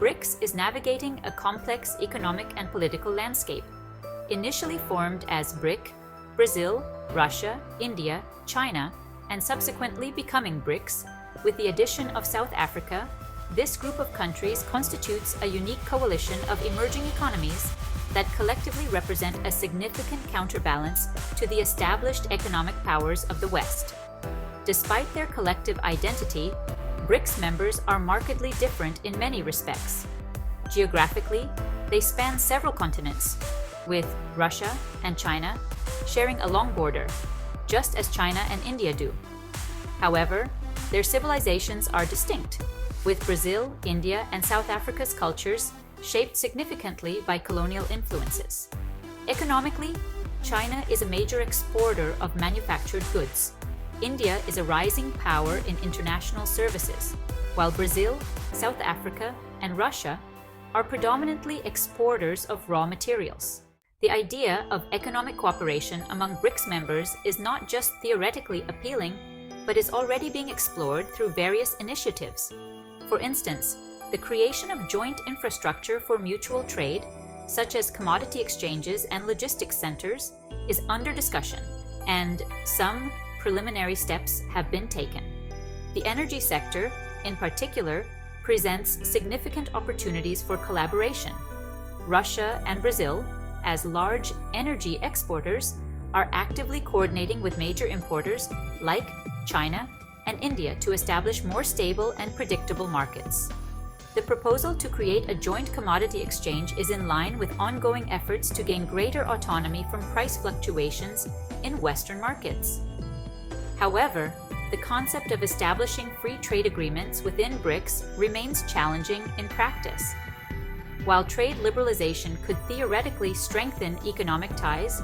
BRICS is navigating a complex economic and political landscape. Initially formed as BRIC, Brazil, Russia, India, China, and subsequently becoming BRICS, with the addition of South Africa, this group of countries constitutes a unique coalition of emerging economies that collectively represent a significant counterbalance to the established economic powers of the West. Despite their collective identity, BRICS members are markedly different in many respects. Geographically, they span several continents, with Russia and China sharing a long border, just as China and India do. However, their civilizations are distinct, with Brazil, India, and South Africa's cultures shaped significantly by colonial influences. Economically, China is a major exporter of manufactured goods. India is a rising power in international services, while Brazil, South Africa, and Russia are predominantly exporters of raw materials. The idea of economic cooperation among BRICS members is not just theoretically appealing, but is already being explored through various initiatives. For instance, the creation of joint infrastructure for mutual trade, such as commodity exchanges and logistics centers, is under discussion, and some preliminary steps have been taken. The energy sector, in particular, presents significant opportunities for collaboration. Russia and Brazil, as large energy exporters, are actively coordinating with major importers like China and India to establish more stable and predictable markets. The proposal to create a joint commodity exchange is in line with ongoing efforts to gain greater autonomy from price fluctuations in Western markets. However, the concept of establishing free trade agreements within BRICS remains challenging in practice. While trade liberalization could theoretically strengthen economic ties,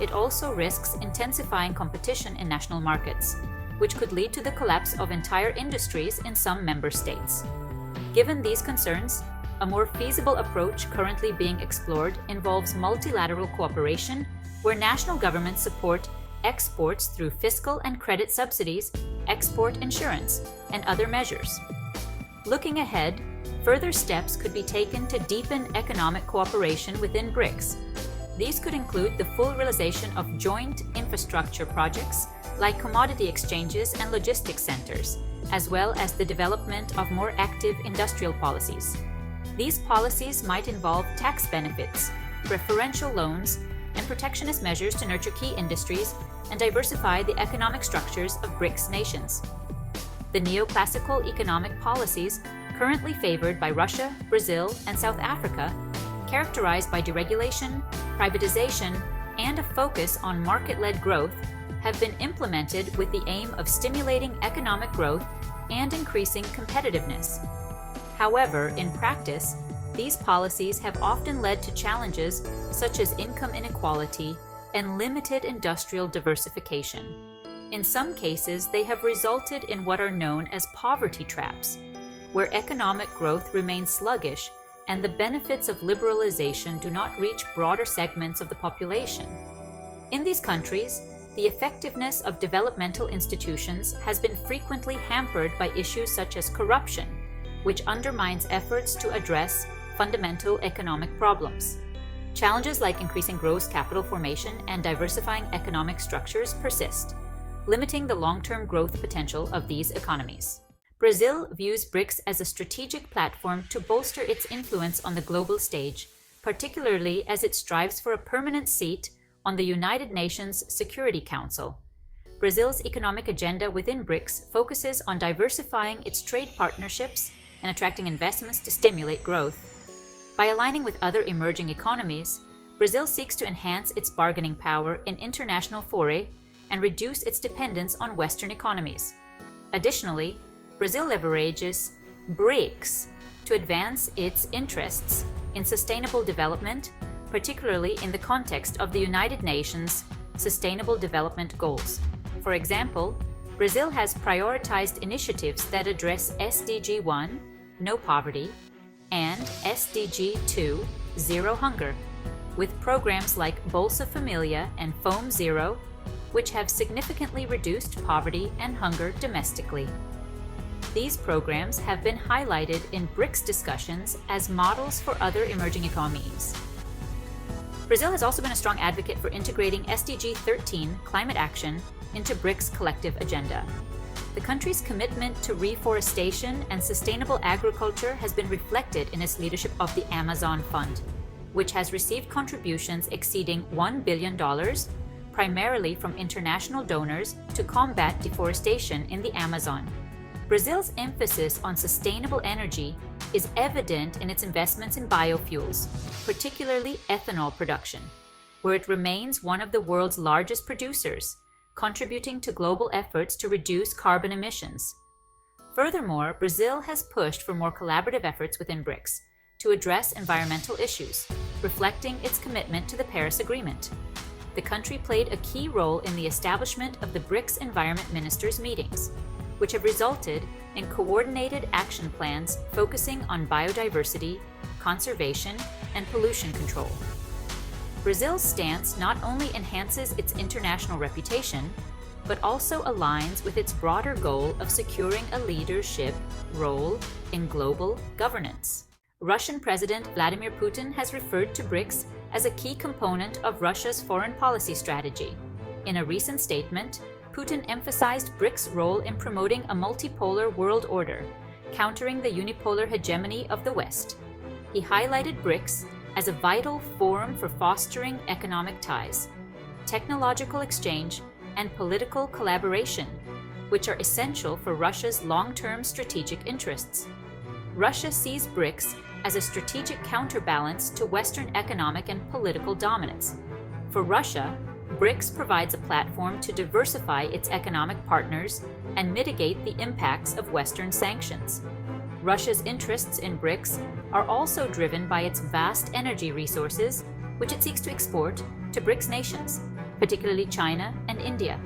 it also risks intensifying competition in national markets, which could lead to the collapse of entire industries in some member states. Given these concerns, a more feasible approach currently being explored involves multilateral cooperation, where national governments support exports through fiscal and credit subsidies, export insurance, and other measures. Looking ahead, further steps could be taken to deepen economic cooperation within BRICS. These could include the full realization of joint infrastructure projects like commodity exchanges and logistics centers, as well as the development of more active industrial policies. These policies might involve tax benefits, preferential loans, and protectionist measures to nurture key industries and diversify the economic structures of BRICS nations. The neoclassical economic policies currently favored by Russia, Brazil, and South Africa, characterized by deregulation, privatization, and a focus on market-led growth, have been implemented with the aim of stimulating economic growth and increasing competitiveness. However, in practice, these policies have often led to challenges such as income inequality and limited industrial diversification. In some cases, they have resulted in what are known as poverty traps, where economic growth remains sluggish and the benefits of liberalization do not reach broader segments of the population. In these countries, the effectiveness of developmental institutions has been frequently hampered by issues such as corruption, which undermines efforts to address fundamental economic problems. Challenges like increasing gross capital formation and diversifying economic structures persist, limiting the long-term growth potential of these economies. Brazil views BRICS as a strategic platform to bolster its influence on the global stage, particularly as it strives for a permanent seat on the United Nations Security Council. Brazil's economic agenda within BRICS focuses on diversifying its trade partnerships and attracting investments to stimulate growth. By aligning with other emerging economies, Brazil seeks to enhance its bargaining power in international fora and reduce its dependence on Western economies. Additionally, Brazil leverages BRICS to advance its interests in sustainable development, particularly in the context of the United Nations Sustainable Development Goals. For example, Brazil has prioritized initiatives that address SDG 1, no poverty, and SDG 2, zero hunger, with programs like Bolsa Familia and Fome Zero, which have significantly reduced poverty and hunger domestically. These programs have been highlighted in BRICS discussions as models for other emerging economies. Brazil has also been a strong advocate for integrating SDG 13 climate action into BRICS' collective agenda. The country's commitment to reforestation and sustainable agriculture has been reflected in its leadership of the Amazon Fund, which has received contributions exceeding $1 billion, primarily from international donors, to combat deforestation in the Amazon. Brazil's emphasis on sustainable energy is evident in its investments in biofuels, particularly ethanol production, where it remains one of the world's largest producers, contributing to global efforts to reduce carbon emissions. Furthermore, Brazil has pushed for more collaborative efforts within BRICS to address environmental issues, reflecting its commitment to the Paris Agreement. The country played a key role in the establishment of the BRICS Environment Ministers' meetings, which have resulted in coordinated action plans focusing on biodiversity, conservation, and pollution control. Brazil's stance not only enhances its international reputation, but also aligns with its broader goal of securing a leadership role in global governance. Russian President Vladimir Putin has referred to BRICS as a key component of Russia's foreign policy strategy. In a recent statement, Putin emphasized BRICS' role in promoting a multipolar world order, countering the unipolar hegemony of the West. He highlighted BRICS as a vital forum for fostering economic ties, technological exchange, and political collaboration, which are essential for Russia's long-term strategic interests. Russia sees BRICS as a strategic counterbalance to Western economic and political dominance. For Russia, BRICS provides a platform to diversify its economic partners and mitigate the impacts of Western sanctions. Russia's interests in BRICS are also driven by its vast energy resources, which it seeks to export to BRICS nations, particularly China and India.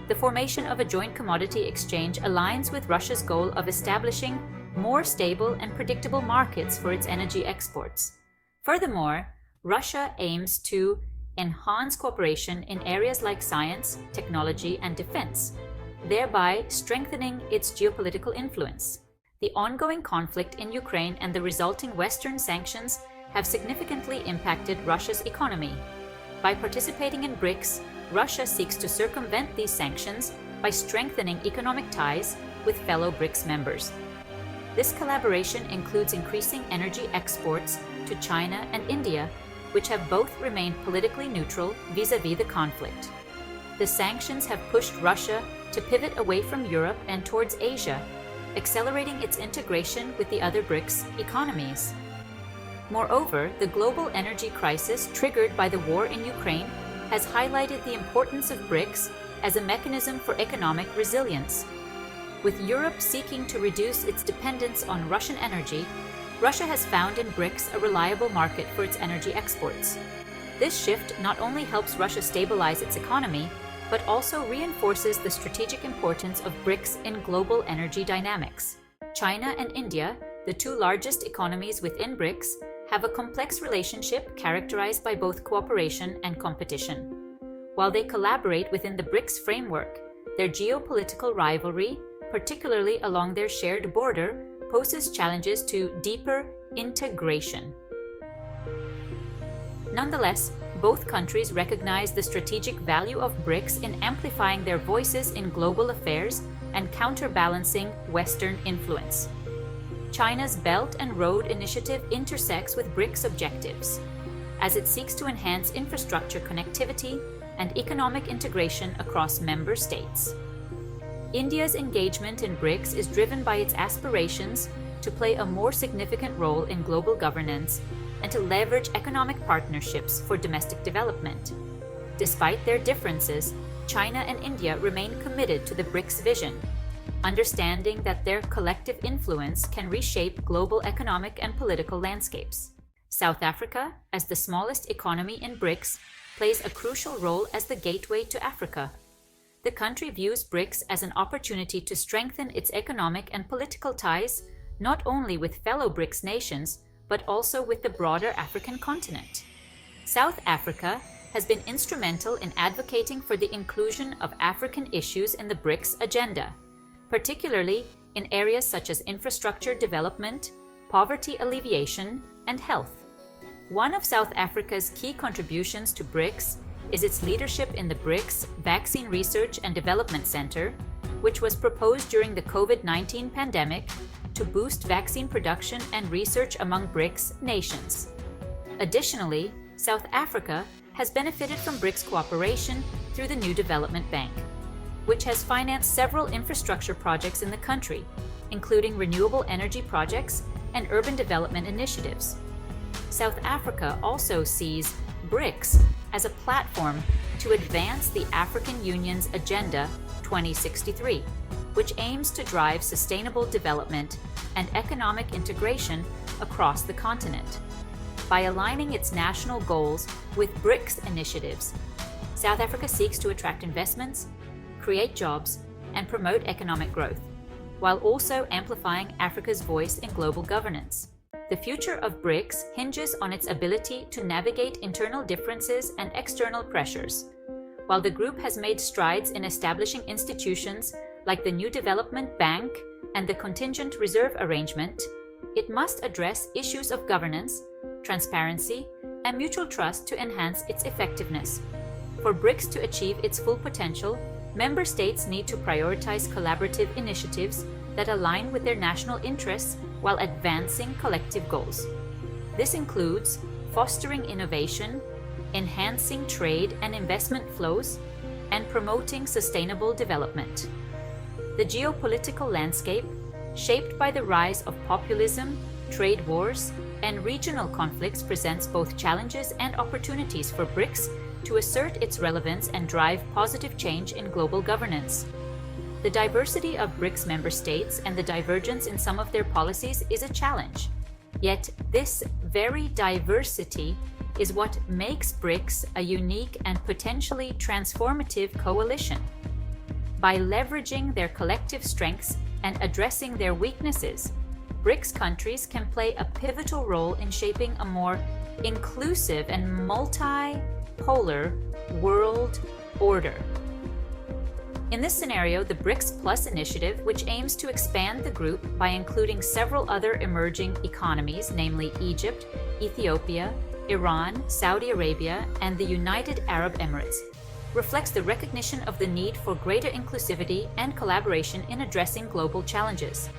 The formation of a joint commodity exchange aligns with Russia's goal of establishing more stable and predictable markets for its energy exports. Furthermore, Russia aims to enhance cooperation in areas like science, technology, and defense, thereby strengthening its geopolitical influence. The ongoing conflict in Ukraine and the resulting Western sanctions have significantly impacted Russia's economy. By participating in BRICS, Russia seeks to circumvent these sanctions by strengthening economic ties with fellow BRICS members. This collaboration includes increasing energy exports to China and India, which have both remained politically neutral vis-à-vis the conflict. The sanctions have pushed Russia to pivot away from Europe and towards Asia, accelerating its integration with the other BRICS economies. Moreover, the global energy crisis triggered by the war in Ukraine has highlighted the importance of BRICS as a mechanism for economic resilience. With Europe seeking to reduce its dependence on Russian energy, Russia has found in BRICS a reliable market for its energy exports. This shift not only helps Russia stabilize its economy, but also reinforces the strategic importance of BRICS in global energy dynamics. China and India, the two largest economies within BRICS, have a complex relationship characterized by both cooperation and competition. While they collaborate within the BRICS framework, their geopolitical rivalry, particularly along their shared border, poses challenges to deeper integration. Nonetheless, both countries recognize the strategic value of BRICS in amplifying their voices in global affairs and counterbalancing Western influence. China's Belt and Road Initiative intersects with BRICS objectives, as it seeks to enhance infrastructure connectivity and economic integration across member states. India's engagement in BRICS is driven by its aspirations to play a more significant role in global governance and to leverage economic partnerships for domestic development. Despite their differences, China and India remain committed to the BRICS vision, understanding that their collective influence can reshape global economic and political landscapes. South Africa, as the smallest economy in BRICS, plays a crucial role as the gateway to Africa. The country views BRICS as an opportunity to strengthen its economic and political ties, not only with fellow BRICS nations, but also with the broader African continent. South Africa has been instrumental in advocating for the inclusion of African issues in the BRICS agenda, particularly in areas such as infrastructure development, poverty alleviation, and health. One of South Africa's key contributions to BRICS is its leadership in the BRICS Vaccine Research and Development Center, which was proposed during the COVID-19 pandemic to boost vaccine production and research among BRICS nations. Additionally, South Africa has benefited from BRICS cooperation through the New Development Bank, which has financed several infrastructure projects in the country, including renewable energy projects and urban development initiatives. South Africa also sees BRICS as a platform to advance the African Union's Agenda 2063, which aims to drive sustainable development and economic integration across the continent. By aligning its national goals with BRICS initiatives, South Africa seeks to attract investments, create jobs, and promote economic growth, while also amplifying Africa's voice in global governance. The future of BRICS hinges on its ability to navigate internal differences and external pressures. While the group has made strides in establishing institutions like the New Development Bank and the Contingent Reserve Arrangement, it must address issues of governance, transparency, and mutual trust to enhance its effectiveness. For BRICS to achieve its full potential, member states need to prioritize collaborative initiatives that align with their national interests while advancing collective goals. This includes fostering innovation, enhancing trade and investment flows, and promoting sustainable development. The geopolitical landscape, shaped by the rise of populism, trade wars, and regional conflicts, presents both challenges and opportunities for BRICS to assert its relevance and drive positive change in global governance. The diversity of BRICS member states and the divergence in some of their policies is a challenge. Yet this very diversity is what makes BRICS a unique and potentially transformative coalition. By leveraging their collective strengths and addressing their weaknesses, BRICS countries can play a pivotal role in shaping a more inclusive and multipolar world order. In this scenario, the BRICS Plus initiative, which aims to expand the group by including several other emerging economies, namely Egypt, Ethiopia, Iran, Saudi Arabia, and the United Arab Emirates, reflects the recognition of the need for greater inclusivity and collaboration in addressing global challenges.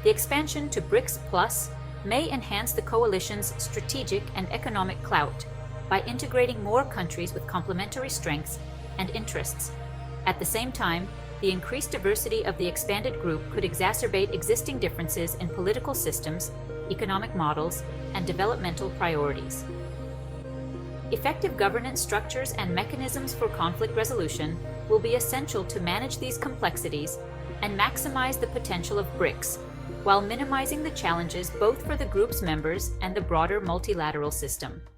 The expansion to BRICS Plus may enhance the coalition's strategic and economic clout by integrating more countries with complementary strengths and interests. At the same time, the increased diversity of the expanded group could exacerbate existing differences in political systems, economic models, and developmental priorities. Effective governance structures and mechanisms for conflict resolution will be essential to manage these complexities and maximize the potential of BRICS, while minimizing the challenges both for the group's members and the broader multilateral system.